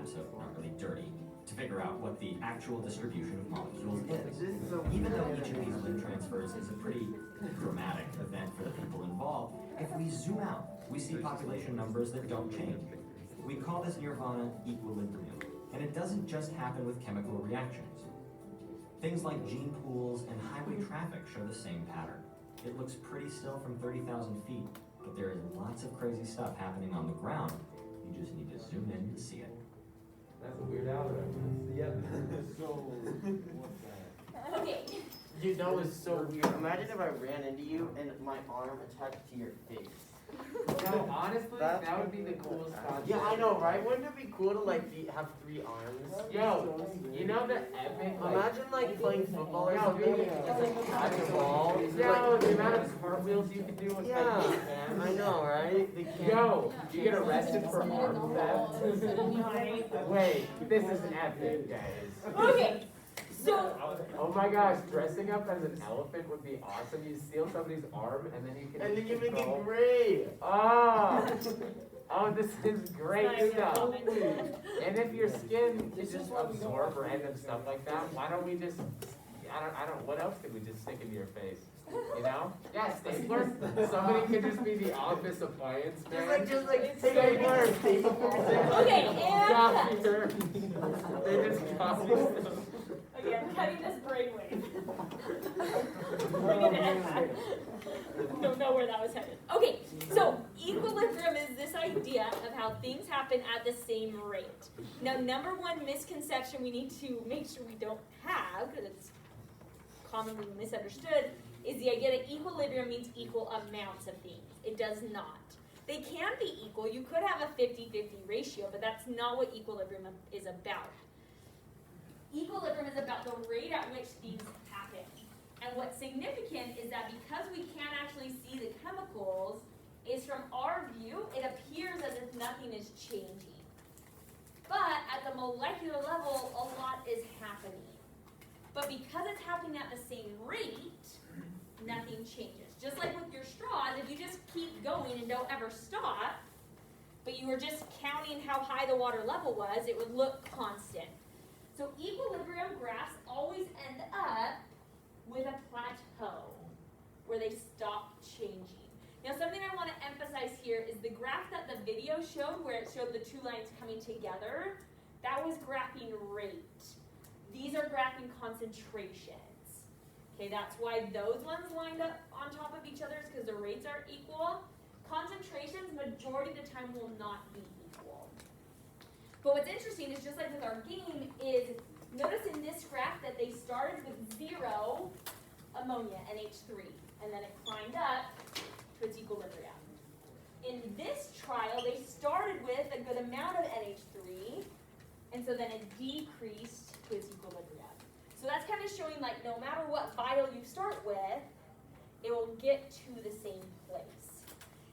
lab, so not really dirty, to figure out what the actual distribution of molecules is. Even though each of these limb transfers is a pretty dramatic event for the people involved, if we zoom out, we see population numbers that don't change. We call this nirvana equilibrium, and it doesn't just happen with chemical reactions. Things like gene pools and highway traffic show the same pattern. It looks pretty still from 30,000 feet, but there is lots of crazy stuff happening on the ground. You just need to zoom in to see it. That's a weird algorithm. Yep. So, what's that? Okay. Dude, that was so weird. Imagine if I ran into you and my arm attached to your face. No, honestly, that would be the coolest concept. Yeah, I know, right? Wouldn't it be cool to like have 3 arms? Yo, you know the epic. Imagine like playing football or something. Just like catch a ball. Yo, the amount of cartwheels you can do with Yeah, like I know, right? They can't. Yo, you get arrested for arm theft. Wait, this is epic, guys. Okay. So, Oh my gosh, dressing up as an elephant would be awesome. You steal somebody's arm and then you can. And then you make control- it gray. Oh, this is great stuff. And if your skin can just absorb random stuff like that, why don't we just, I don't, what else could we just stick into your face? You know? Yeah, stapler. Somebody could just be the office appliance man. Just like stapler. okay, and Copier. They just copy stuff. okay, I'm cutting this brainwave. Bring it in. Don't know where that was headed. Okay, so equilibrium is this idea of how things happen at the same rate. Now, number one misconception we need to make sure we don't have, because it's commonly misunderstood, is the idea that equilibrium means equal amounts of things. It does not. They can be equal. You could have a 50-50 ratio, but that's not what equilibrium is about. Equilibrium is about the rate at which things happen. And what's significant is that because we can't actually see the chemicals, is from our view, it appears as if nothing is changing. But at the molecular level, a lot is happening. But because it's happening at the same rate, nothing changes. Just like with your straws, if you just keep going and don't ever stop, but you were just counting how high the water level was, it would look constant. So equilibrium graphs always end up with a plateau where they stop changing. Now something I want to emphasize here is the graph that the video showed where it showed the 2 lines coming together, that was graphing rate. These are graphing concentrations. Okay, that's why those ones lined up on top of each other is because the rates are equal. Concentrations, majority of the time, will not be equal. But what's interesting is just like with our game is, notice in this graph that they started with 0 ammonia, NH3, and then it climbed up to its equilibrium. In this trial, they started with a good amount of NH3, and so then it decreased to its equilibrium. So that's kind of showing like no matter what vial you start with, it will get to the same place.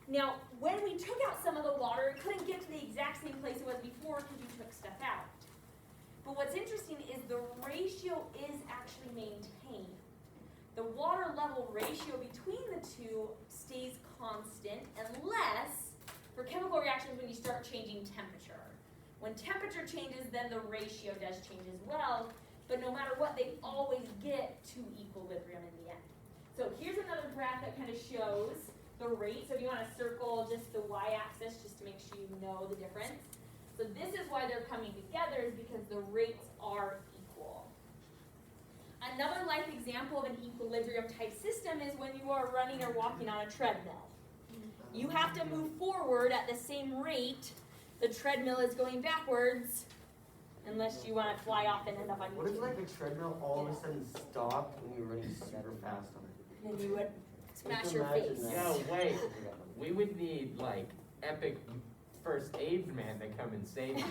Now, when we took out some of the water, it couldn't get to the exact same place it was before because we took stuff out. But what's interesting is the ratio is actually maintained. The water level ratio between the two stays constant unless, for chemical reactions, when you start changing temperature. When temperature changes, then the ratio does change as well. But no matter what, they always get to equilibrium in the end. So here's another graph that kind of shows the rate. So if you want to circle just the y-axis just to make sure you know the difference. So this is why they're coming together, is because the rates are equal. Another life example of an equilibrium type system is when you are running or walking on a treadmill. You have to move forward at the same rate the treadmill is going backwards, unless you want to fly off and end up on YouTube. What if like a treadmill all of a sudden stopped when you're running super fast on it? Then you would smash Just your imagine face. that. Yo, wait. We would need like epic first aid man to come and save you.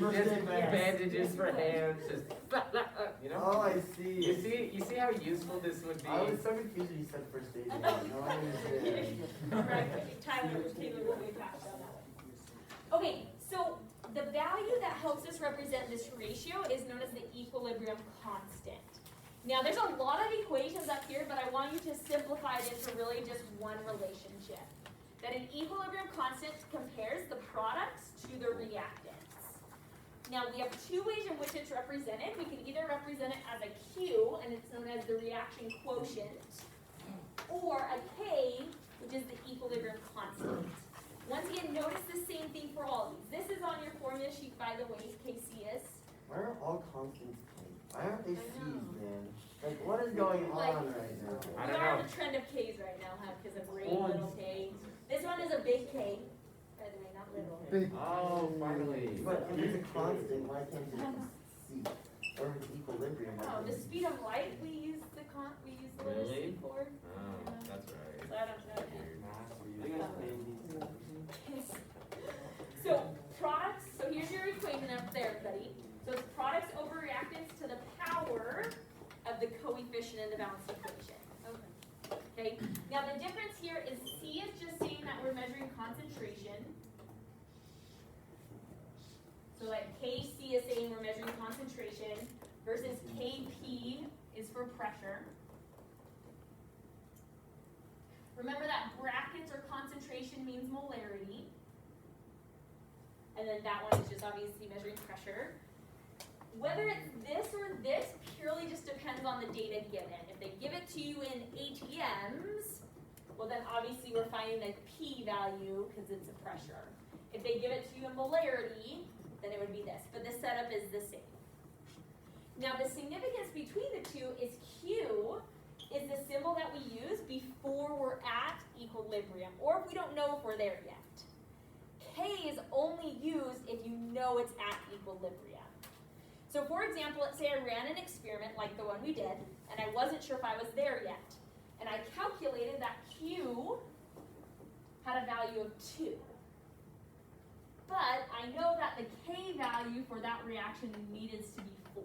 First Just aid man. bandages for hands, just blah, blah, you know? Oh, I see. You see how useful this would be? I was so confused when you said first aid. No, I understand. Right, Taylor will be passed on that one. Okay, so the value that helps us represent this ratio is known as the equilibrium constant. Now there's a lot of equations up here, but I want you to simplify it into really just one relationship. That an equilibrium constant compares the products to the reactants. Now we have two ways in which it's represented. We can either represent it as a Q, and it's known as the reaction quotient, or a K, which is the equilibrium constant. Once again, notice the same thing for all of these. This is on your formula sheet, by the way, Kc is. Why are all constants K? Why aren't they I C's, know. man? Like, what is going Like- on right now? I We don't are know. on the trend of K's right now, huh? Because of great Oh, little K. This one is a big K, by the way, not little. Oh, finally. But if it's a constant, why can't it be C? Or if it's equilibrium, why Oh, can't the it be speed of light, we use the letter Really? C for. Oh, that's right. So I don't know. Weird. So products, so here's your equation up there, buddy. So it's products over reactants to the power of the coefficient in the balanced equation. Okay, now the difference here is C is just saying that we're measuring concentration. So like Kc is saying we're measuring concentration versus Kp is for pressure. Remember that brackets or concentration means molarity. And then that one is just obviously measuring pressure. Whether it's this or this purely just depends on the data given. If they give it to you in ATMs, well then obviously we're finding the P value because it's a pressure. If they give it to you in molarity, then it would be this. But the setup is the same. Now the significance between the two is Q is the symbol that we use before we're at equilibrium, or if we don't know if we're there yet. K is only used if you know it's at equilibrium. So for example, let's say I ran an experiment like the one we did, and I wasn't sure if I was there yet. And I calculated that Q had a value of 2. But I know that the K value for that reaction needs to be 4.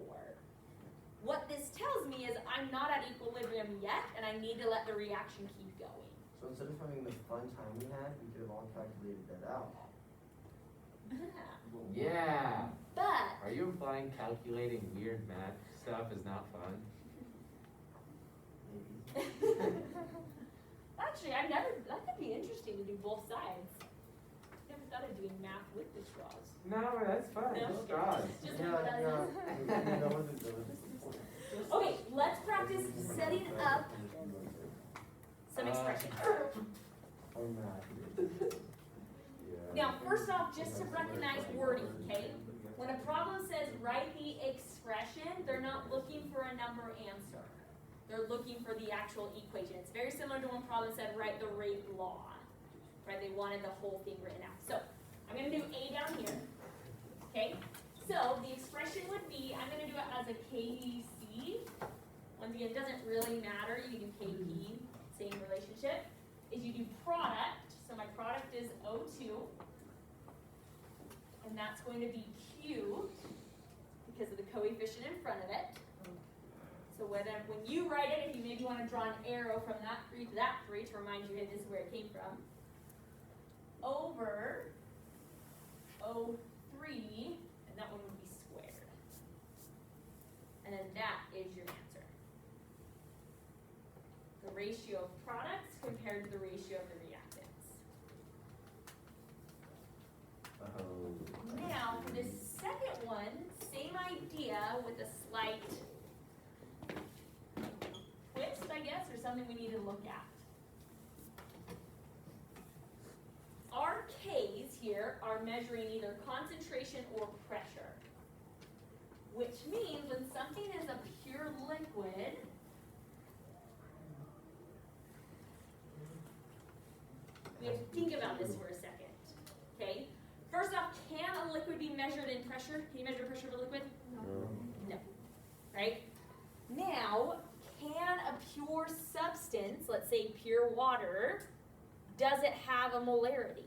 What this tells me is I'm not at equilibrium yet, and I need to let the reaction keep going. So instead of having the fun time we had, we could have all calculated that out. Yeah. But Are you implying calculating weird math stuff is not fun? Maybe. actually, that could be interesting to do both sides. Never thought of doing math with the straws. No, that's fun. No. Just straws. Just Yeah, like that. yeah. That wasn't the point. Okay, let's practice setting up some expressions. Or math. Now, first off, just to recognize wording, okay? When a problem says write the expression, they're not looking for a number answer. They're looking for the actual equation. It's very similar to when problem said write the rate law, right? They wanted the whole thing written out. So I'm going to do A down here, okay? So the expression would be, I'm going to do it as a KC. Once again, it doesn't really matter. You can do KP, same relationship. Is you do product. So my product is O2. And that's going to be Q because of the coefficient in front of it. So when you write it, if you maybe want to draw an arrow from that 3 to that 3 to remind you this is where it came from, over O3, and that one would be squared. And then that is your answer. The ratio of products compared to the ratio of the reactants. Oh. Now, for this second one, same idea with a slight twist, I guess, or something we need to look at. Our K's here are measuring either concentration or pressure, which means when something is a pure liquid, we have to think about this for a second, okay? First off, can a liquid be measured in pressure? Can you measure pressure of a liquid? No. Right? Now, can a pure substance, let's say pure water, does it have a molarity?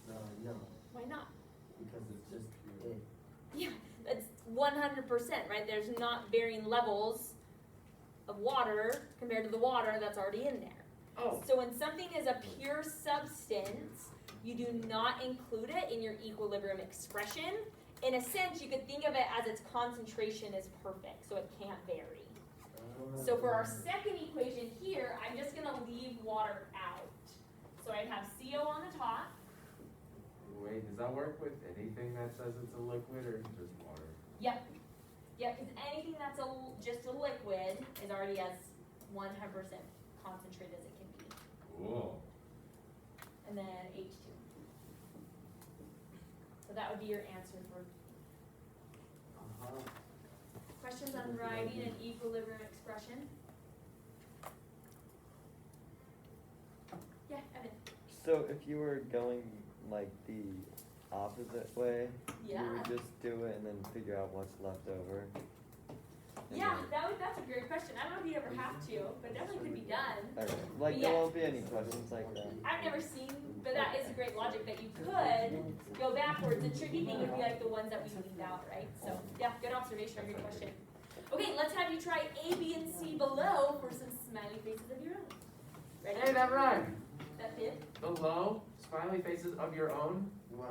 No, Why not? because it's just it. Yeah, that's 100%, right? There's not varying levels of water compared to the water that's already in there. Oh. So when something is a pure substance, you do not include it in your equilibrium expression. In a sense, you could think of it as its concentration is perfect, so it can't vary. So for our second equation here, I'm just going to leave water out. So I'd have CO on the top, Wait, does that work with anything that says it's a liquid or just water? Yep. Yeah, because anything that's just a liquid is already as 100% concentrated as it can be. Cool. And then H2. So that would be your answer for questions on writing and equilibrium expression. Yeah, Evan. So if you were going like the opposite way, Yeah. you would just do it and then figure out what's left over. And Yeah, then- that's a great question. I don't know if you ever have to, but it definitely could be done. Okay. Like Yeah. there won't be any questions like that. I've never seen, but that is a great logic that you could go backwards. The tricky thing would be like the ones that we leave out, right? So yeah, good observation, good question. Okay, let's have you try A, B, and C below for some smiley faces of your own. Ready? Hey, that rhymed. That did? Below, smiley faces of your own. Wow.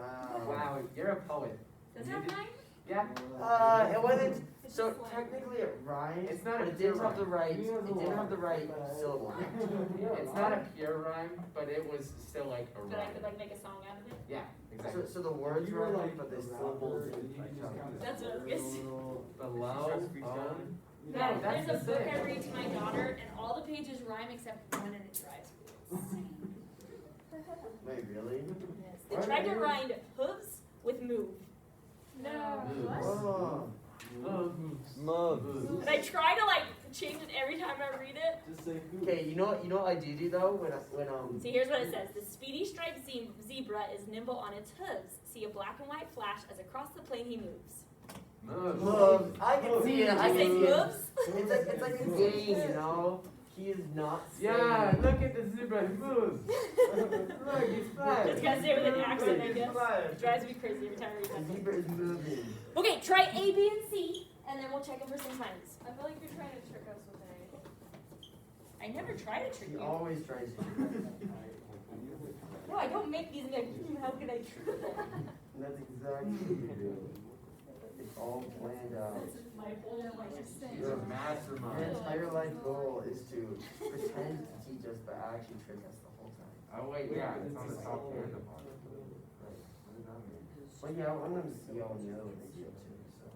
Wow, you're a poet. Does You that did- rhyme? Yeah. It wasn't. It's So just like- technically it rhymes, It's not but a it didn't pure have the right. It didn't have the right syllable. It's not a pure rhyme, but it was still like a But I rhyme. could like make a song out of it. Yeah, exactly. So the words rhyme, but the syllables didn't. That's what I was gonna say. Below, own. Yeah, No, that's there's a the book I thing. read to my daughter, and all the pages rhyme except one, and it drives me insane. Wait, really? Yes. They tried to rhyme hooves with move. No. Oh. Mug. And I try to like change it every time I read it. Okay, you know what I do though when See, here's what it says. The speedy striped zebra is nimble on its hooves. See a black and white flash as across the plain he moves. Look, I can see it. Did I you say can see it. moves? It's like a game, you know. He is not. Yeah, saying- look at the zebra, he moves. Look, he's flying. Just gotta say it with an accent, I He's guess. flying. It drives me crazy every time I read The that. zebra is moving. Okay, try A, B, and C, and then we'll check them for some smileys. I feel like you're trying to trick us with A. I never try to trick He you. always tries to. No, I don't make these and be like, how could I trick them? And that's exactly what you do. It's all planned out. My whole life. He's a Your mastermind. entire life goal is to pretend to teach us, but actually trick us the whole time. Oh wait, yeah, it's on the top and the bottom. Right. Well, yeah, I want them to see all the other things too, so.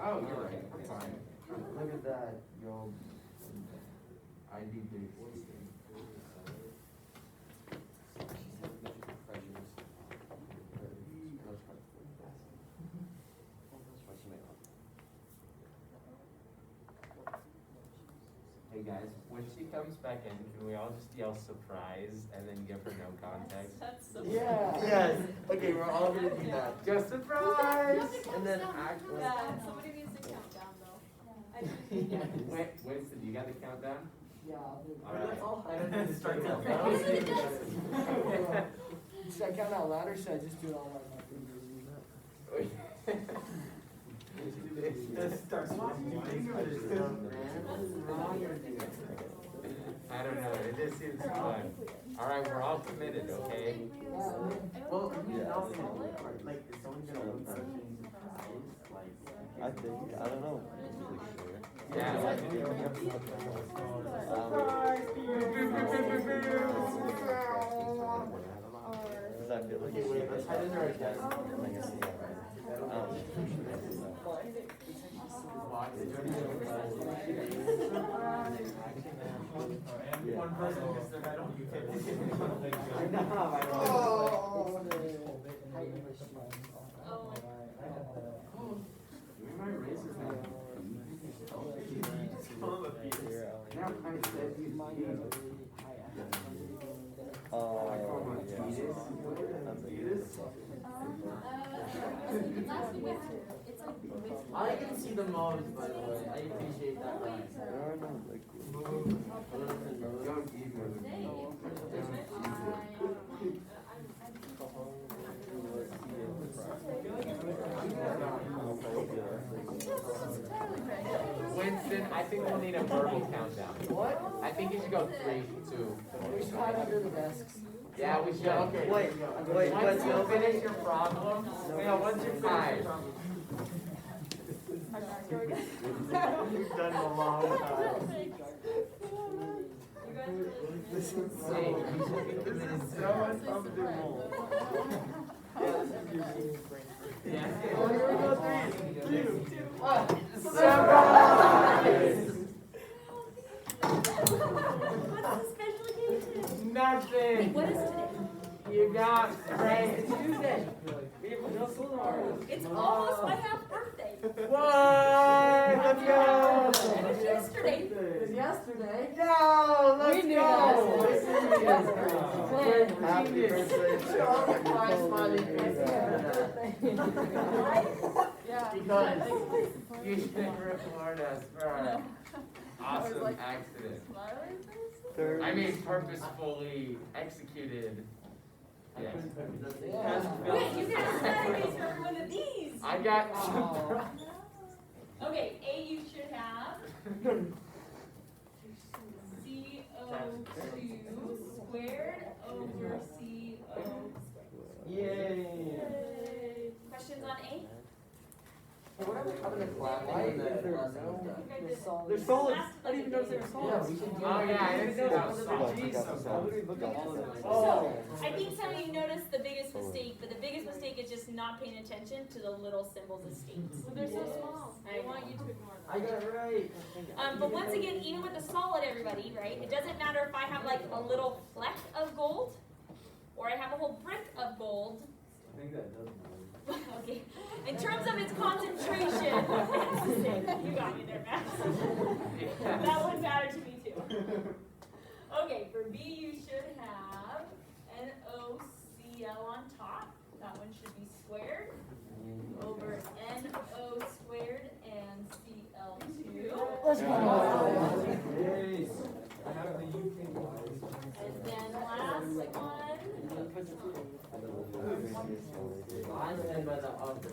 Oh, you're right, I'm fine. Look at that, yo. I'd be big. Hey guys, when she comes back in, can we all just yell surprise and then give her no context? That's so Yeah. Yes. Okay, we're all gonna do that. Just surprise! And then act like. Yeah. Somebody needs to count down though. Wait, Winston, you got the countdown? Yeah, I'll do it. Alright. Start Should Should I count out loud or should I just do it all like my fingers? I don't know, it just seems fun. Alright, we're all committed, okay? Well, who's not gonna look like? Like, is someone gonna look for things surprise? Like, I think, I don't know. Yeah. Because I feel like Okay, wait, let's hide in our desk. One person gets their head on you. I know, I know. Oh my My razor's not. Now I said he's I call him yeah. Tweetus. I can see the modes, by the way. I appreciate that. I don't know, like, Don't even. Winston, I think we'll need a verbal countdown. What? I think you should go 3, 2. We should hide under the desks. Yeah, we should. Okay. Wait, Once you finish your problem, once you finish. You've done a long time. Hey, this is so uncomfortable. Yeah. Oh, here we go, 3, 2, 1. Surprise! What's the special occasion? Nothing. Wait, what is today? You got right. It's Tuesday. We have no school tomorrow. It's almost my half birthday. What? Let's go. It was yesterday. It was yesterday. No, let's We knew go. that. Happy birthday. Yeah. Because you should record us for our awesome accident. I mean, purposefully executed. Yes. Wait, you got a smiley face for every one of these. I got. Okay, A you should have CO2 squared over CO. Yay. Questions on A? What are the covenant flag? Why is there no? They're solids? They're solids. I didn't even know they were Yeah, solids. we should do Oh, yeah, I didn't see that. So, I think some of you noticed the biggest mistake, but the biggest mistake is just not paying attention to the little symbols of states. But they're so small. I want you to ignore I them. got it right. But once again, even with the solid, everybody, right? It doesn't matter if I have like a little fleck of gold, or I have a whole brick of gold. I think that does matter. Okay. In terms of its concentration, it's the same. You got me there, Max. That one mattered to me too. Okay, for B you should have NOCl on top. That one should be squared over NO squared and Cl2. Let's go. I have the UK And then last one. I stand by the other.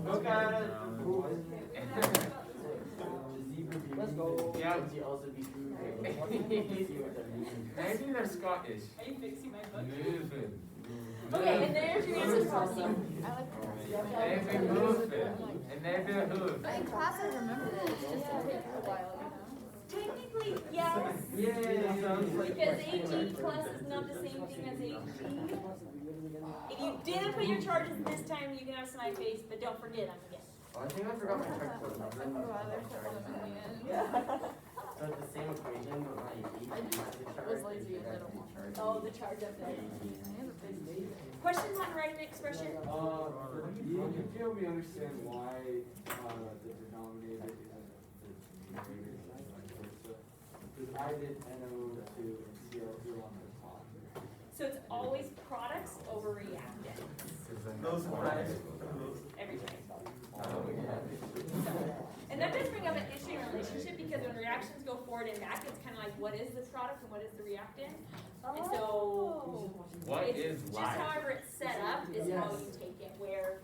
Look at it. Let's go. Yeah. Could you also be true? Maybe they're Scottish. Are you fixing my book? Moving. Okay, and there's your answer for C. Maybe moving. And maybe a hoof. But in class I remember it, it's just it takes a while, Technically, yes. Yeah, sounds like. Because AG plus is not the same thing as AG. If you didn't put your charges this time, you can have smiley face, but don't forget them again. Oh, I think I forgot my checkbook. Oh, wow, they're so fun in the end. So it's the same equation, but my I just was lazy and did them all. Oh, the charge up there. Questions on writing expression? You can feel me understand why the denominator isn't the numerator, vice versa. Because I did NO2 and CO2 on the top. So it's always products over reactants. Those products. Every time. And that does bring up an interesting relationship because when reactions go forward and back, it's kind of like what is the product and what is the reactant? And so What it's is just life? however it's set up is how you take it, where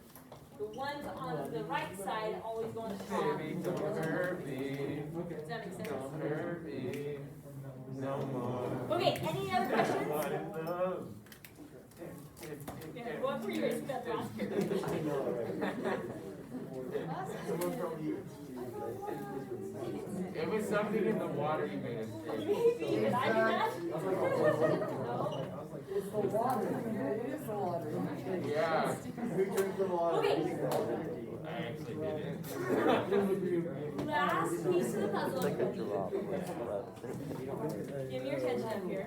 the ones on the right side always go on the top. Baby, don't hurt me. Does that make sense? Don't hurt me. No more. Okay, any other questions? What is love? Yeah, what were you guys about last period? Someone from you. It was something in the water you made us take. Maybe, did I do that? No. It's the water. It is the water. Yeah, Who drinks the water? Okay. I actually didn't. Last piece of the puzzle. Like a giraffe. Give me your attention up here.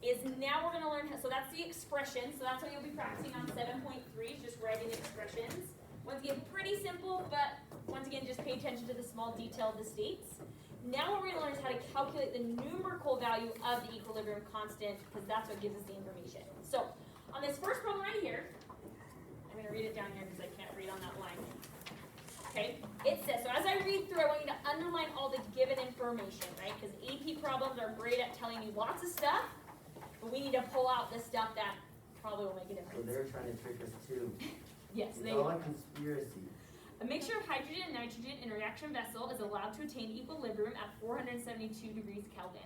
Is now we're gonna learn, so that's the expression, so that's what you'll be practicing on 7.3, is just writing expressions. Once again, pretty simple, but once again, just pay attention to the small detail of the states. Now what we're gonna learn is how to calculate the numerical value of the equilibrium constant, because that's what gives us the information. So, on this first problem right here, I'm gonna read it down here because I can't read on that line. Okay, it says, so as I read through, I want you to underline all the given information, right? Because AP problems are great at telling you lots of stuff, but we need to pull out the stuff that probably will make a So difference. they're trying to trick us too. Yes, It's they all are. a conspiracy. A mixture of hydrogen and nitrogen in a reaction vessel is allowed to attain equilibrium at 472 degrees Kelvin.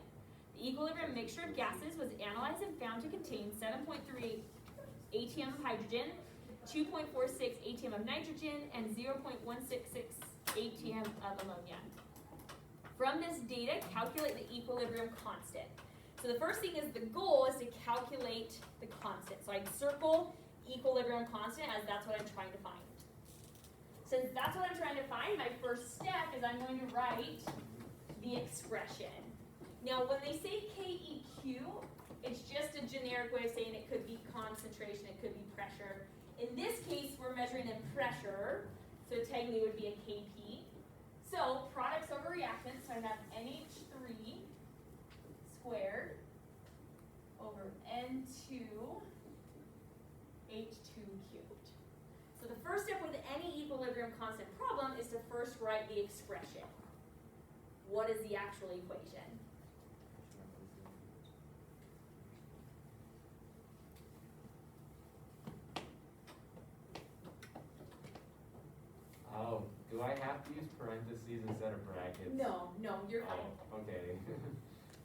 The equilibrium mixture of gases was analyzed and found to contain 7.38 atm of hydrogen, 2.46 atm of nitrogen, and 0.166 atm of ammonia. From this data, calculate the equilibrium constant. So the first thing is the goal is to calculate the constant. So I'd circle equilibrium constant as that's what I'm trying to find. Since that's what I'm trying to find, my first step is I'm going to write the expression. Now when they say KEQ, it's just a generic way of saying it could be concentration, it could be pressure. In this case, we're measuring in pressure, so technically it would be a KP. So products over reactants, so I have NH3 squared over N2 H2 cubed. So the first step with any equilibrium constant problem is to first write the expression. What is the actual equation? Oh, do I have to use parentheses instead of brackets? No, you're fine. Oh, okay.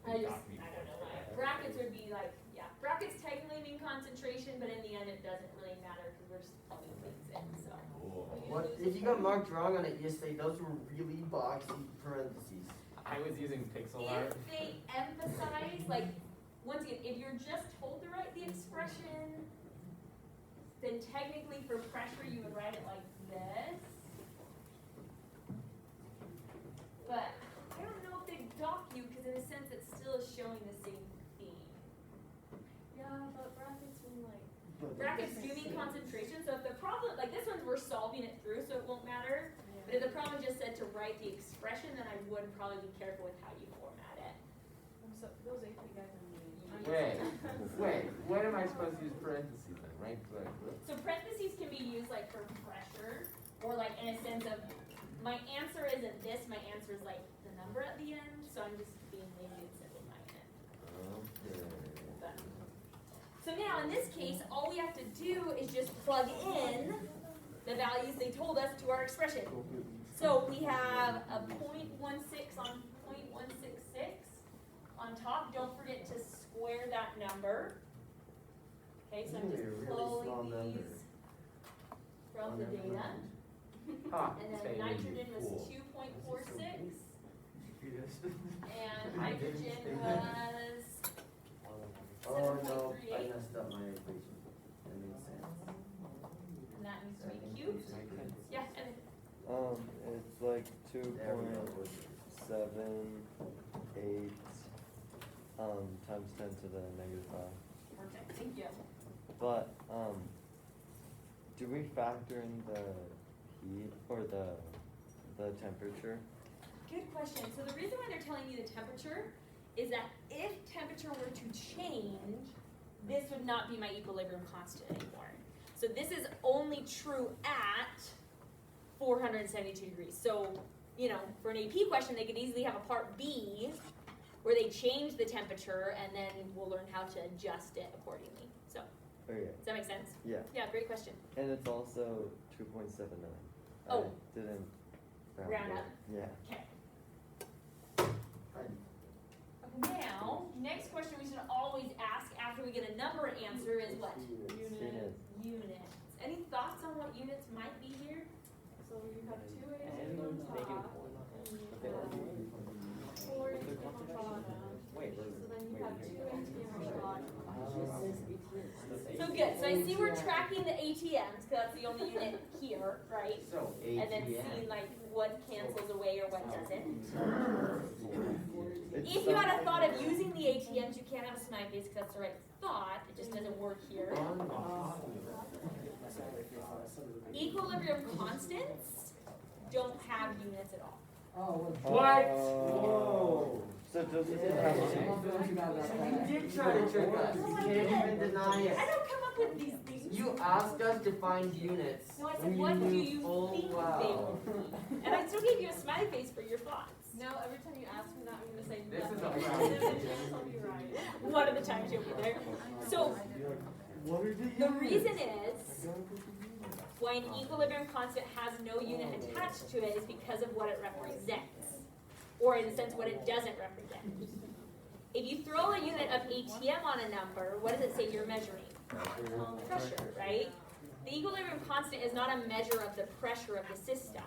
I You just, got me I don't know. for- Brackets would be like, yeah, brackets technically mean concentration, but in the end it doesn't really matter because we're just plugging things in, so. Cool. What, if you got marked wrong on it, you say those were really boxy parentheses. I was using pixel art. If they emphasize, like, once again, if you're just told to write the expression, then technically for pressure you would write it like this. But I don't know if they dock you because in a sense it still is showing the same theme. Yeah, but brackets mean like, brackets do mean concentration, so if the problem, like this one we're solving it through so it won't matter. But if the problem just said to write the expression, then I would probably be careful with how you format it. So those AP guys are mean. Wait, what am I supposed to use parentheses in, right? So parentheses can be used like for pressure, or like in a sense of, my answer isn't this, my answer is like the number at the end, so I'm just being lazy and simplifying it. But- So now in this case, all we have to do is just plug in the values they told us to our expression. So we have a 0.16 on 0.166 on top. Don't forget to square that number. Okay, so I'm just Ooh, a really small pulling number. these from the data. Ah, And then nitrogen was 2.46, and hydrogen was Oh no, I 7.38, messed up my equation. That makes sense. and that needs to be cubed. Yeah, and It's like There we go. 2.78 times 10 to the -5. perfect, thank you. But do we factor in the heat or the temperature? Good question. So the reason why they're telling you the temperature is that if temperature were to change, this would not be my equilibrium constant anymore. So this is only true at 472 degrees. So, you know, for an AP question, they could easily have a part B where they change the temperature and then we'll learn how to adjust it accordingly. So, Okay. does that make sense? Yeah. Yeah, great question. And it's also 2.79. Oh. I didn't Round it. up. Yeah. Okay. Now, next question we should always ask after we get a number answer is what? Units. Units. Any thoughts on what units might be here? So you have 2 A's on top. And you have 4 A's on the bottom. So then you have 2 ATMs on the bottom. So good. So I see we're tracking the ATMs because that's the only unit here, right? So, And then ATM. seeing like what cancels away or what doesn't. It's If you had a thought of using the ATMs, you can't have a smiley face because that's the right thought. It just doesn't work here. Equilibrium constants don't have units at all. Oh, What? Whoa. So does it have You did try to trick us. You can't even deny I it. don't come up with these things. You asked us to find units. No, I said, when what do knew you full think they well. would be? And I still gave you a smiley face for your thoughts. Now every time you ask me that, I'm gonna say This is nothing. a And then the chance I'll be right. One of the times you'll be there. So What are the the reason is why an equilibrium constant has no unit attached to it is because of what it represents. Or in a sense, what it doesn't represent. If you throw a unit of ATM on a number, what does it say you're measuring? Pressure, right? The equilibrium constant is not a measure of the pressure of the system.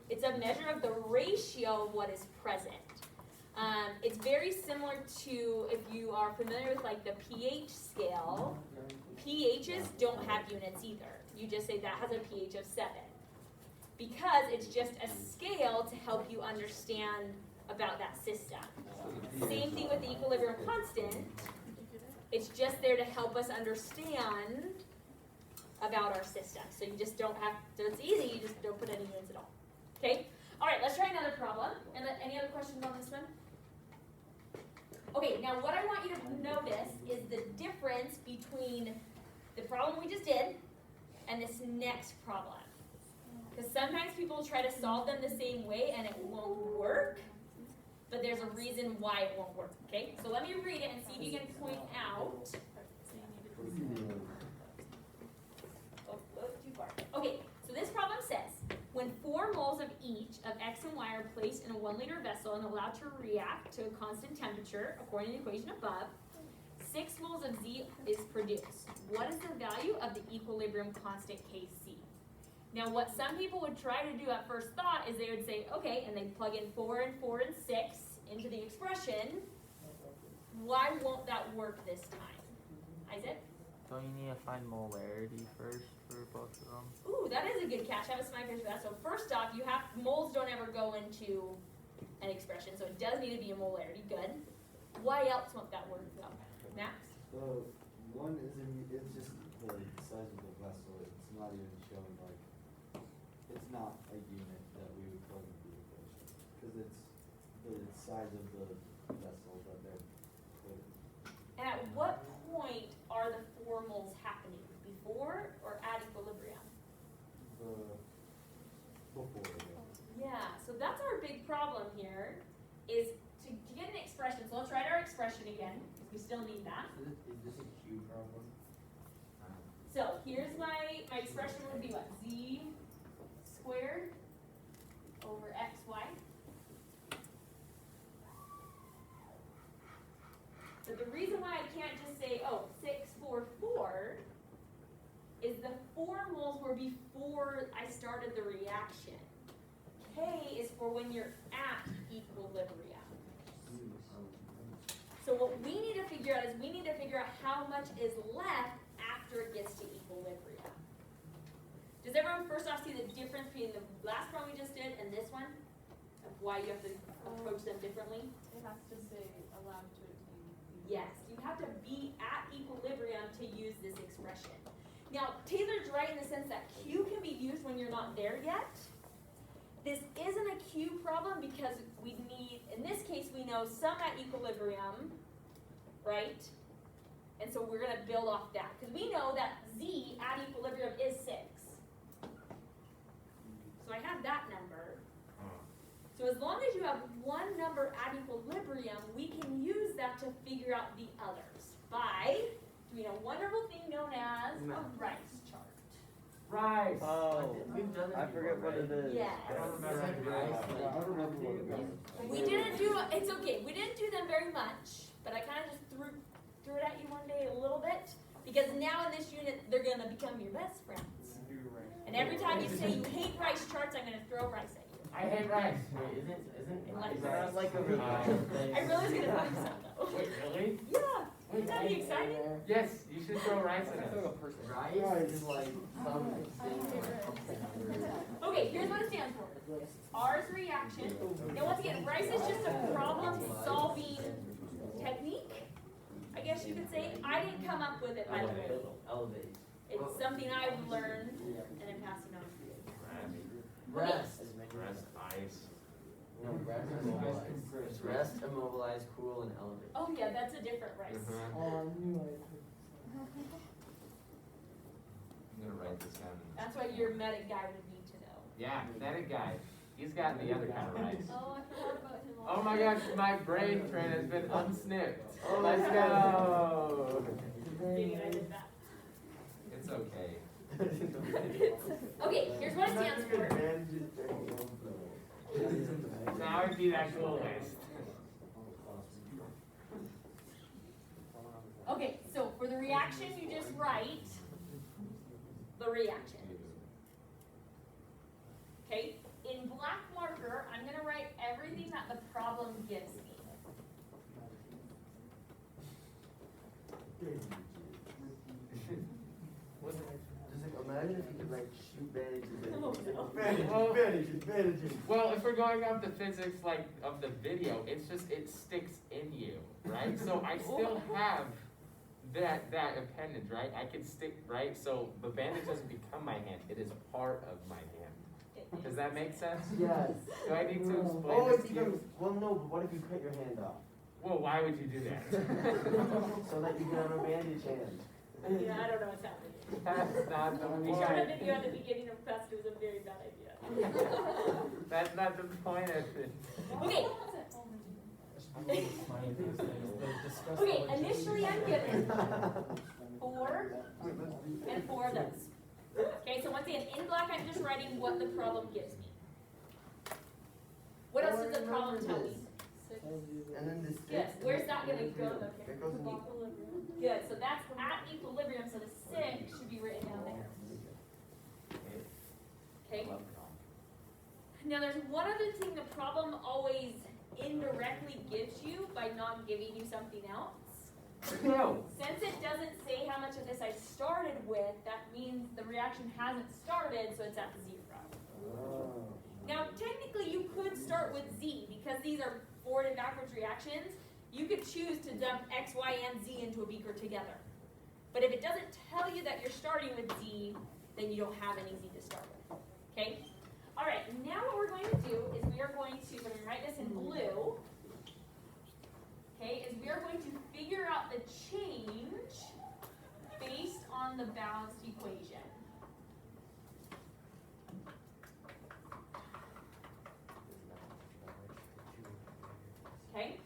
It's a measure of the ratio of what is present. It's very similar to, if you are familiar with like the pH scale, pHs don't have units either. You just say that has a pH of 7. Because it's just a scale to help you understand about that system. Same thing with the equilibrium constant. It's just there to help us understand about our system. So you just don't have, so it's easy, you just don't put any units at all. Okay? All right, let's try another problem. And any other questions on this one? Okay, now what I want you to notice is the difference between the problem we just did and this next problem. Because sometimes people try to solve them the same way and it won't work, but there's a reason why it won't work, okay? So let me read it and see if you can point out. Oh, too far. Okay, so this problem says, when 4 moles of each of X and Y are placed in a 1 liter vessel and allowed to react to a constant temperature, according to the equation above, 6 moles of Z is produced. What is the value of the equilibrium constant Kc? Now what some people would try to do at first thought is they would say, okay, and they plug in 4 and 4 and 6 into the expression. Why won't that work this time? Isaac? Don't you need to find molarity first for both of them? Ooh, that is a good catch. I have a smiley face for that. So first off, you have, moles don't ever go into an expression, so it does need to be a molarity. Good. Why else won't that work though? Max? The one is it's just the size of the vessel. It's not even showing like, it's not a unit that we would plug into the equation. Because it's the size of the vessel that they're putting. And at what point are the 4 moles happening? Before or at equilibrium? Before. Yeah, so that's our big problem here, is to get an expression. So let's write our expression again, because we still need that. Is this a Q problem? So here's my expression would be what? Z squared over xy. But the reason why I can't just say, oh, 6, 4, 4, is the 4 moles were before I started the reaction. K is for when you're at equilibrium. So what we need to figure out is we need to figure out how much is left after it gets to equilibrium. Does everyone first off see the difference between the last one we just did and this one? Of why you have to approach them differently? It has to say allowed to attain. Yes, you have to be at equilibrium to use this expression. Now, Taylor's right in the sense that Q can be used when you're not there yet. This isn't a Q problem because we need, in this case, we know some at equilibrium, right? And so we're gonna build off that. Because we know that Z at equilibrium is 6. So I have that number. So as long as you have one number at equilibrium, we can use that to figure out the others by doing a wonderful thing known as a rice chart. Rice. Oh, We've done it I forget what it is. Yes. I don't remember. I don't remember what it is. We didn't do, it's okay, we didn't do them very much, but I kind of just threw it at you one day a little bit, because now in this unit, they're gonna become your best friends. And every time you say you hate rice charts, I'm gonna throw rice at you. I hate rice. Wait, isn't Like that rice. like a reaction thing? I really was gonna throw this at though. Wait, really? Yeah, wouldn't that be exciting? Yes, you should throw rice in it. Rice is like something. Okay, here's what it stands for. R is reaction. Now once again, rice is just a problem solving technique, I guess you could say. I didn't come up with it, by the way. Elevate. It's something I've learned and I'm passing on. Rest. Rest, ice. No, rest, immobilize. Rest, immobilize, cool, and elevate. Oh yeah, that's a different rice. Uh-huh. Oh, I knew it. I'm gonna write this down. That's what your medic guy would need to know. Yeah, that guy. He's got the other kind of rice. Oh, I forgot about him. Oh my gosh, my brain train has been unsnipped. Let's go. Maybe I did that. It's okay. Okay, here's what it stands for. Now I see that cool list. Okay, so for the reaction, you just write the reaction. Okay, in black marker, I'm gonna write everything that the problem gives me. Imagine if you could like shoot bandages Oh, no. bandages. Well, if we're going off the physics like of the video, it's just it sticks in you, right? So I still have that appendage, right? I can stick, right? So the bandage doesn't become my hand; it is part of my hand. Does that make sense? Yes. Do I need to explain Oh, this it's to even, you? well, no, but what if you cut your hand off? Well, why would you do that? So that you can have a bandage hand. Yeah, I don't know what's happening. That's not the We showed a point. video at the beginning of class, it was a very bad idea. That's not the point of it. Okay. Okay, initially I'm given 4 and 4 of those. Okay, so once again, in black I'm just writing what the problem gives me. What else does the problem tell me? And then this. Good. Where's that going to go? It goes in the. Good. So that's at equilibrium. So the 6 should be written down there. Okay. Now there's one other thing the problem always indirectly gives you by not giving you something else. No. Since it doesn't say how much of this I started with, that means the reaction hasn't started, so it's at 0. Oh. Now, technically, you could start with Z, because these are forward and backwards reactions. You could choose to dump X, Y, and Z into a beaker together. But if it doesn't tell you that you're starting with Z, then you don't have any Z to start with. Okay? All right, now what we're going to do is we are going to, I'm going to write this in blue, okay, is we are going to figure out the change based on the balanced equation. Okay,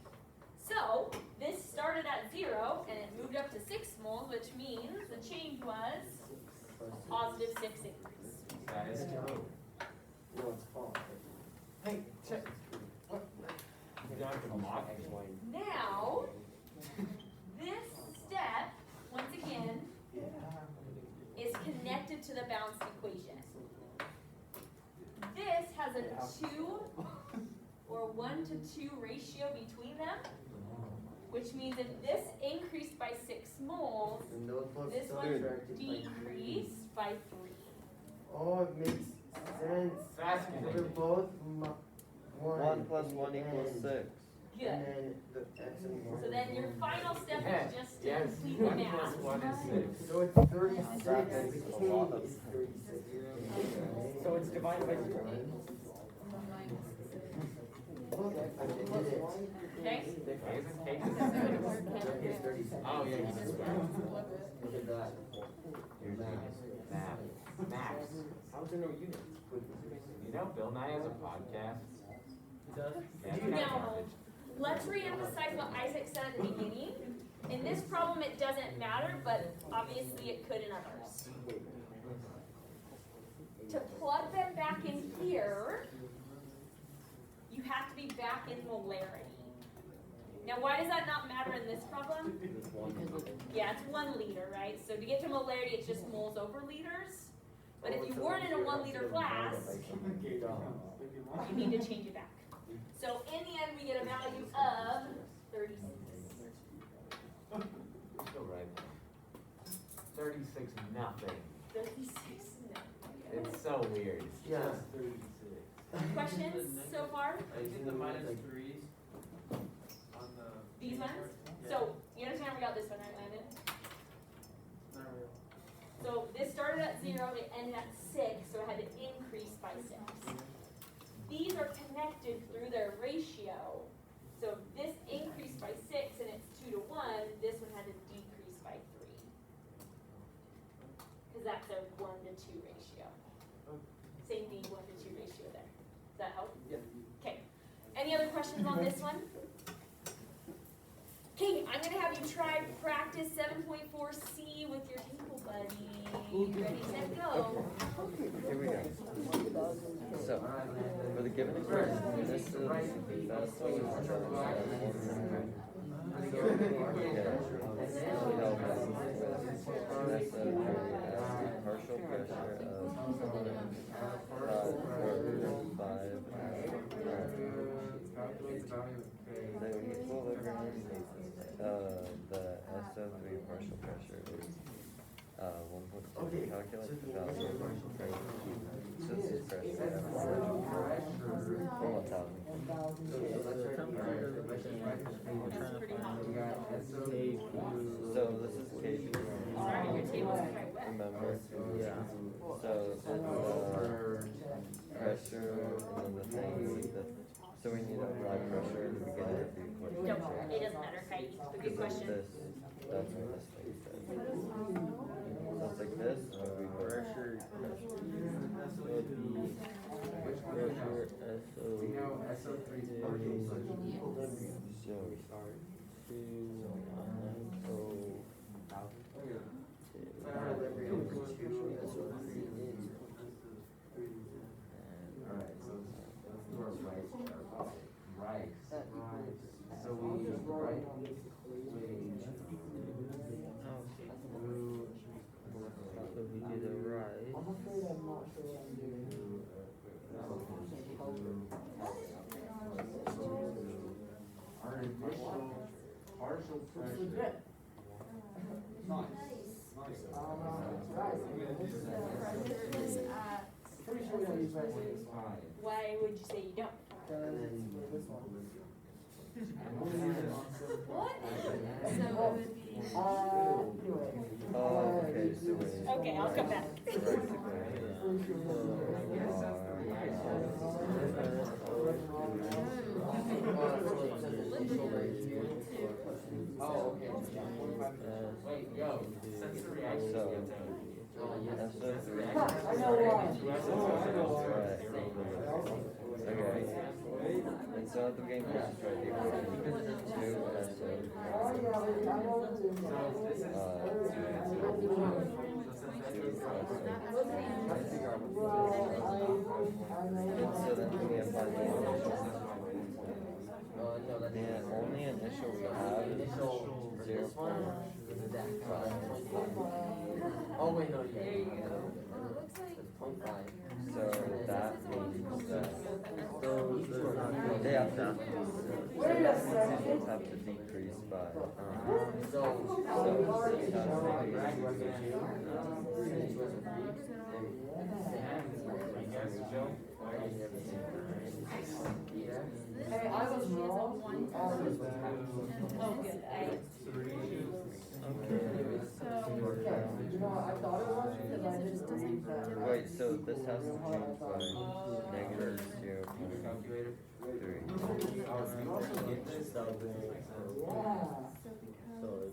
so this started at 0 and it moved up to 6 moles, which means the change was positive 6 increase. That is true. No, it's false. Hey, check. What? You don't have to mock me. Now, this step, once again, is connected to the balanced equation. This has a 2 or 1 to 2 ratio between them, which means if this increased by 6 moles, And those books this still one attracted by decreased by 3. Oh, it makes sense. That's So good. they're both 1. 1 plus 1 equals and- 6. Good. And then the X and Y. So then your final step is just to Yes, complete the 1 math. plus 1 is 6. So it's 36. That The makes a K lot of is 36. So it's divided by 3. Look, I did it. Okay? Isn't cake It's 36. Oh, yeah, you just got Look at that. Max. How is there no units? You know, Bill Nye has a podcast. He does? Yeah, it's kind of Now, garbage. let's reemphasize what Isaac said at the beginning. In this problem, it doesn't matter, but obviously it could in others. To plug them back in here, you have to be back in molarity. Now, why does that not matter in this problem? Yeah, it's 1 liter, right? So to get to molarity, it's just moles over liters. But if you weren't in a 1 liter flask, you need to change it back. So in the end, we get a value of 36. Still right. 36 nothing. 36. No. It's so weird. Yeah. Questions so far? In the -3s on the. These ones? So you understand we got this one, right, Landon? So this started at 0, it ended at 6, so it had to increase by 6. These are connected through their ratio. So if this increased by 6 and it's 2 to 1, this one had to decrease by 3. Because that's a 1 to 2 ratio. Same thing, 1 to 2 ratio there. Does that help? Yeah. Okay. Any other questions on this one? Okay, I'm going to have you try practice 7.4C with your table buddy. Ready, set, go. Here we go. So, for the given expression, this is that's partial pressure of 5 the equilibrium, the SO3 partial pressure is Okay, calculate so the the value of question pressure. So is, this is pressure. that's F1,000. The temperature doesn't make any difference. We're trying to find KQ. So this is KQ. Sorry, your table's quite wet. Remember? Yeah. So the pressure and then the thing with the, so we need to apply pressure in the beginning of the equation. No, it doesn't matter, Kai. It's a good question. This, that's what this thing says. So it's like this, would be Pressure would be pressure SO. We know SO3 is partial such equilibrium. So, Alright, so let's do our right. Right. So we right wage so we do the rise. our initial partial pressure. Why would you say you don't? What? Oh, okay, so wait. Okay, I'll come back. Oh, okay. Wait, yo, since the reaction So, is okay. And so at the beginning, we just write the equation. 2 so then we apply the initial. And only initial we have is 0.5. Oh wait, no, There you go. So that means that So they have to, so have to decrease by, Hey, I was wrong. Oh, good. You know, I thought it was because I didn't read that. wait, so this has to change by negative 0.3.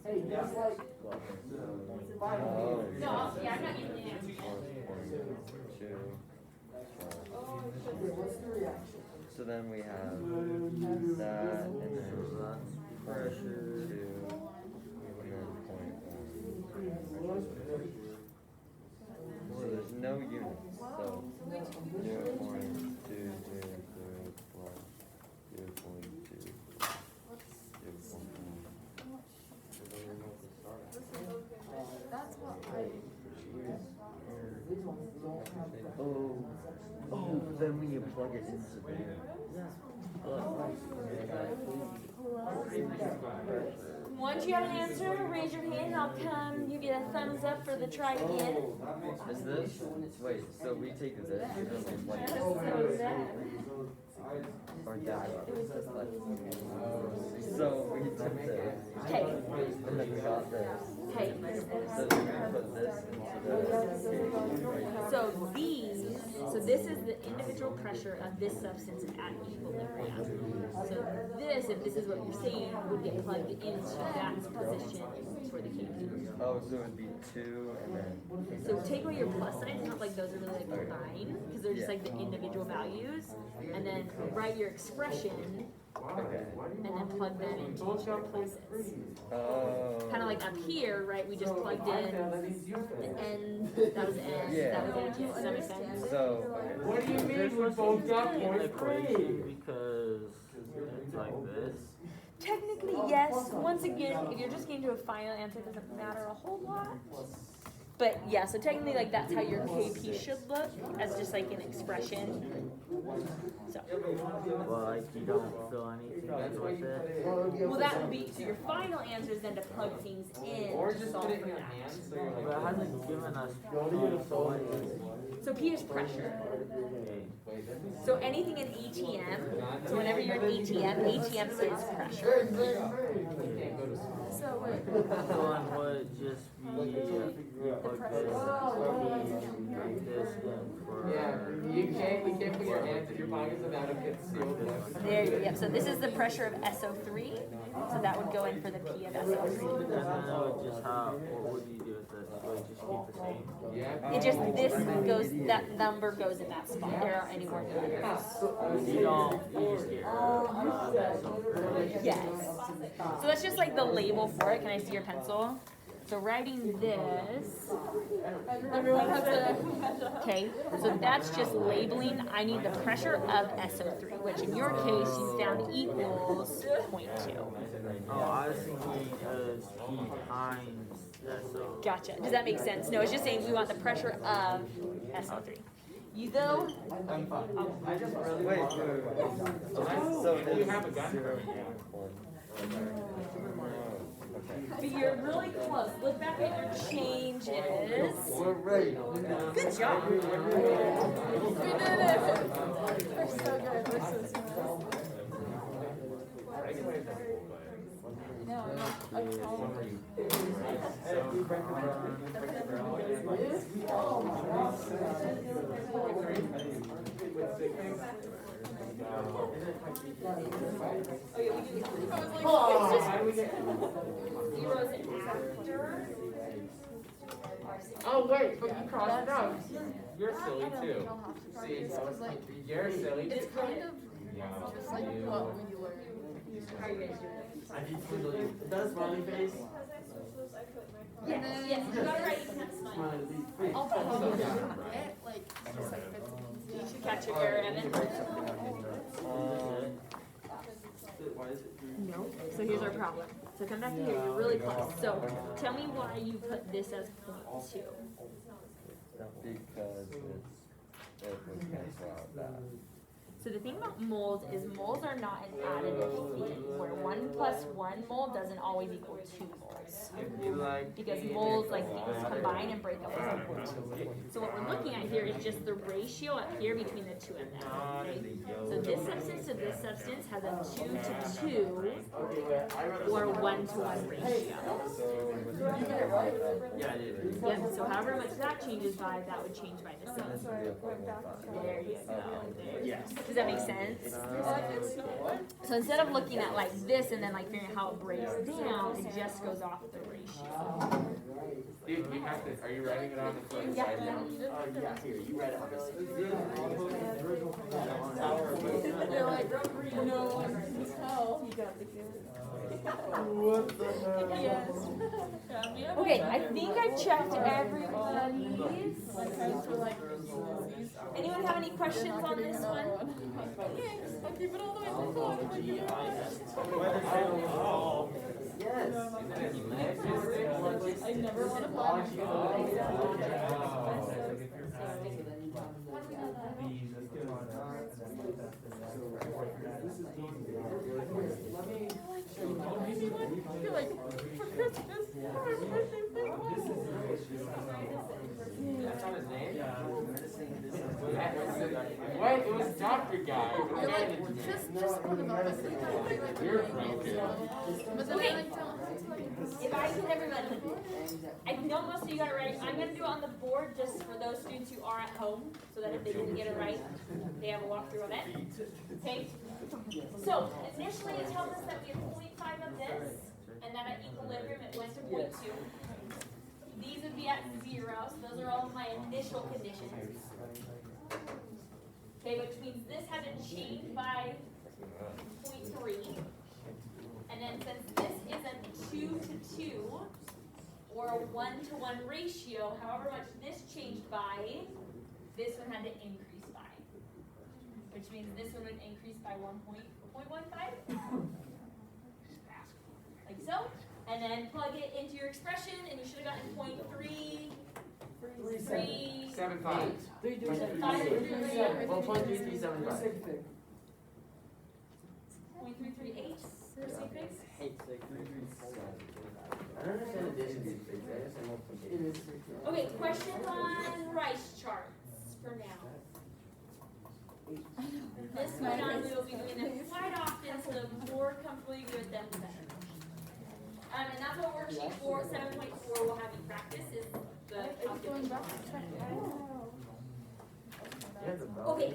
Hey, that's like Oh, No, yeah, I'm not using the answer. 4.2. what's the reaction? So then we have that, and then pressure 2, and then 0.1. So there's no units, so 0.200 plus 0.2. That's what I. These ones don't have. Oh, then we plug it into there. Once you have an answer, raise your hand. I'll come. You get a thumbs up for the try again. Is this, wait, so we take this and then we plug it or that. So we took this, Okay. and then we got this. Okay. So then we put this into the. So this is the individual pressure of this substance at equilibrium. So this, if this is what you're seeing, would get plugged into that position for the KP. Oh, so it would be 2 and then. So take away your plus signs, not like those are really like combined, because they're just like the individual values, and then write your expression, Okay. and then plug them into each of their places. Oh. Kind of like up here, right? We just plugged in the N, that was N, Yeah. that was H. Does that make sense? So. What do you mean we both got point equation three? because it's like this. Technically, yes. Once again, if you're just getting to a final answer, it doesn't matter a whole lot. But yeah, so technically like that's how your KP should look, as just like an expression. So. Well, like you don't fill anything with it. Well, that would be, so your final answer is then to plug things in Or to just solve put it for in your that. hands so you're But it like. hasn't given us So P is pressure. Wait, So anything in ATM, so whenever you're in ATM is pressure. So wait. So it would just be this in for. Yeah, you can't put your hands in your pockets without it gets sealed. There you go. So this is the pressure of SO3. So that would go in for the P of SO3. And then it would just what would you do with it? Would it just keep the same? Yeah. It just, this goes, that number goes in that spot. There aren't any more numbers. You just get rid of Yes. So that's just like the label for it. Can I see your pencil? So writing this, Everyone has to. okay, so that's just labeling, I need the pressure of SO3, which in your case you found equals 0.2. Oh, I was thinking it's P times SO. Gotcha. Does that make sense? No, it's just saying we want the pressure of SO3. You though? I'm fine. I just really Wait, want. So You have a gun for me. But you're really close. Look back at your changes. We're ready. Good job. We did it. We're so good. We're so smart. No, I'm calling. Zeros after. Oh wait, but you crossed it out. You're silly too. See, you're silly too. It's kind of Yeah. just like what we learned. How are you guys doing? Does smiley face? Yes, yes, you got it right. You can have a smile. I'll probably it, like, just like 15. You should catch your error, Evan. No. So here's our problem. So come back here. You're really close. So tell me why you put this as 0.2. Because it would cancel out that. So the thing about moles is moles are not an additive thing, where 1 plus 1 mole doesn't always equal 2 moles. Because moles, like things combine and break up as equal to. So what we're looking at here is just the ratio up here between the two of them. Okay? So this substance to this substance has a 2 to 2 or 1 to 1 ratio. Yeah, I did. Yep, so however much that changes by, that would change by the same. There you go. Yes. Does that make sense? So instead of looking at like this and then like figuring out how it breaks down, it just goes off the ratio. You have to, are you writing it on the front side now? Yeah, here, you read it. They're like, no one can tell. What the hell? Yes. Okay, I think I checked everybody's. Anyone have any questions on this one? Thanks. I'll keep it all the way to the top. Yes. I never want to fall. You're like, for Christmas, That's not his name? What? It was Dr. Guy. you're like, just put them up as a You're broken. But then I like don't have to like. If I can everybody, I know most of you got it right. I'm gonna do it on the board just for those students who are at home, so that if they didn't get it right, they have a walkthrough of it. Okay? So initially it tells us that we have 0.5 of this, and then at equilibrium it went to 0.2. These would be at 0, so those are all of my initial conditions. Okay, which means this hasn't changed by 0.3. And then since this is a 2 to 2, or a 1 to 1 ratio, however much this changed by, this one had to increase by. Which means this one would increase by 1.15. Like so. And then plug it into your expression, and you should have gotten 0.3 3, 7, 5. 1.3375. 0.338 for sig figs? I don't understand addition to figs, I understand multiplication. Okay, questions on rice charts for now. This one on, we will be doing them quite often, so the more comfortable you get with them, the better. And that's what worksheet 7.4 will have you practice is the calculation. Okay,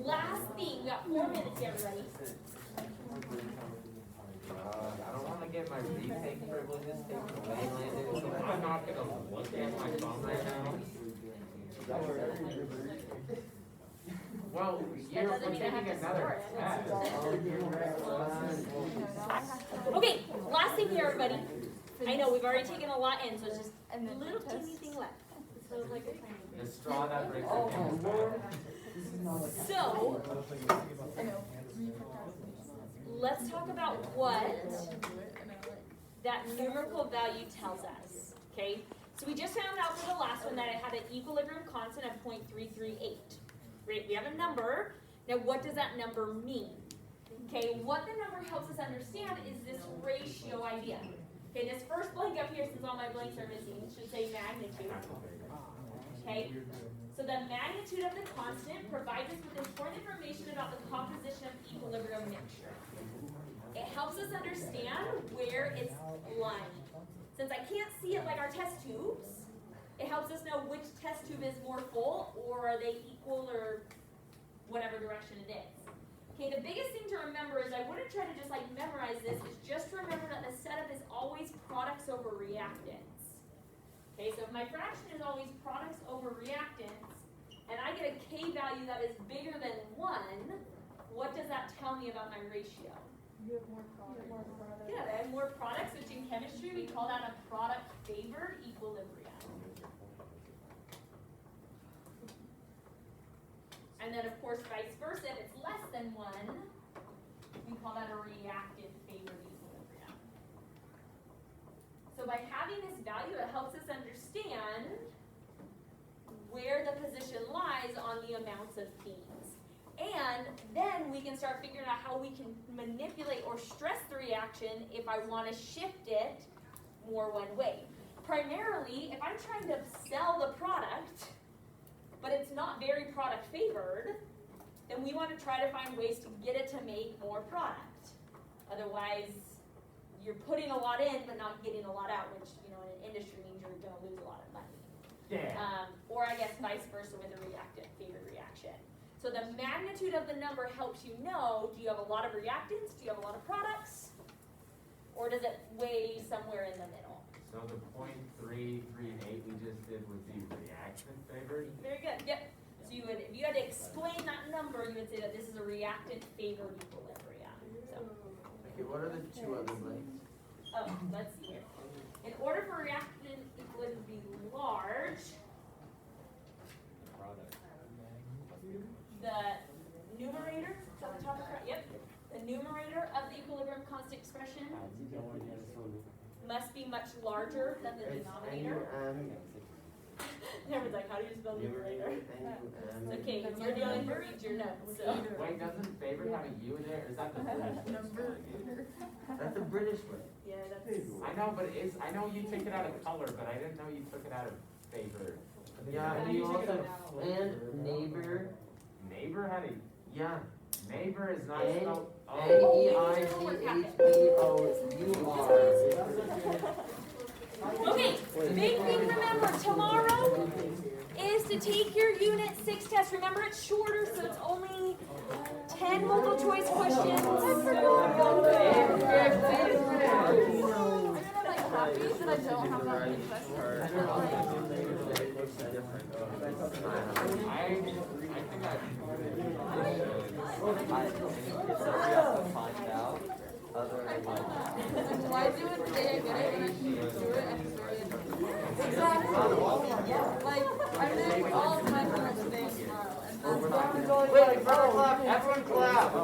last thing, we got 4 minutes here, everybody. I don't want to get my retake privileges taken away, Landon, so I'm not going to look at my phone right now. Well, we're taking another test. Okay, last thing here, everybody. I know we've already taken a lot in, so it's just a little teeny thing left. So like a tiny. The straw that breaks the camel's back. So, let's talk about what that numerical value tells us, okay? So we just found out for the last one that it had an equilibrium constant of 0.338. Right, we have a number. Now what does that number mean? Okay, what the number helps us understand is this ratio idea. Okay, this first blank up here, since all my blanks are missing, should say magnitude. Okay, so the magnitude of the constant provides us with important information about the composition of the equilibrium mixture. It helps us understand where it's lying. Since I can't see it like our test tubes, it helps us know which test tube is more full, or are they equal, or whatever direction it is. Okay, the biggest thing to remember is I wouldn't try to just like memorize this, is just remember that the setup is always products over reactants. Okay, so if my fraction is always products over reactants, and I get a K value that is bigger than 1, what does that tell me about my ratio? You have more products. Yeah, I have more products, which in chemistry we call that a product-favored equilibrium. And then, of course, vice versa, if it's less than 1, we call that a reactant-favored equilibrium. So by having this value, it helps us understand where the position lies on the amounts of things. And then we can start figuring out how we can manipulate or stress the reaction if I want to shift it more one way. Primarily, if I'm trying to sell the product, but it's not very product favored, then we want to try to find ways to get it to make more product. Otherwise, you're putting a lot in but not getting a lot out, which, you know, in industry means you're going to lose a lot of money. Yeah. Or I guess vice versa with a reactant favored reaction. So the magnitude of the number helps you know, do you have a lot of reactants? Do you have a lot of products? Or does it weigh somewhere in the middle? So the 0.338 we just did was the reaction favored? Very good, yep. So you would, if you had to explain that number, you would say that this is a reactant favored equilibrium. So, Okay, what are the 2 other blanks? oh, let's see here. In order for reactant equilibrium to be large, the numerator, is that the top of the, yep. The numerator of the equilibrium constant expression must be much larger than the denominator. Everyone's like, how do you spell numerator? Okay, you're the only who reads your notes, so. Wait, doesn't favorite have a U in there, or is that the British way? That's the British way. Yeah, that's. I know, but it's, I know you took it out of color, but I didn't know you took it out of favored. Yeah, and you also, and neighbor, Neighbor had a, yeah. neighbor is not N- spelled, N-E-I-G-H-B-O-U-R. Okay, big thing remember, tomorrow is to take your Unit 6 test. Remember, it's shorter, so it's only 10 multiple choice questions. Copies that I don't have that many Why do it today? I get it and I can do it and it's very exactly. Like I did all of my homework today and tomorrow, and that's Wait, everyone clap. no,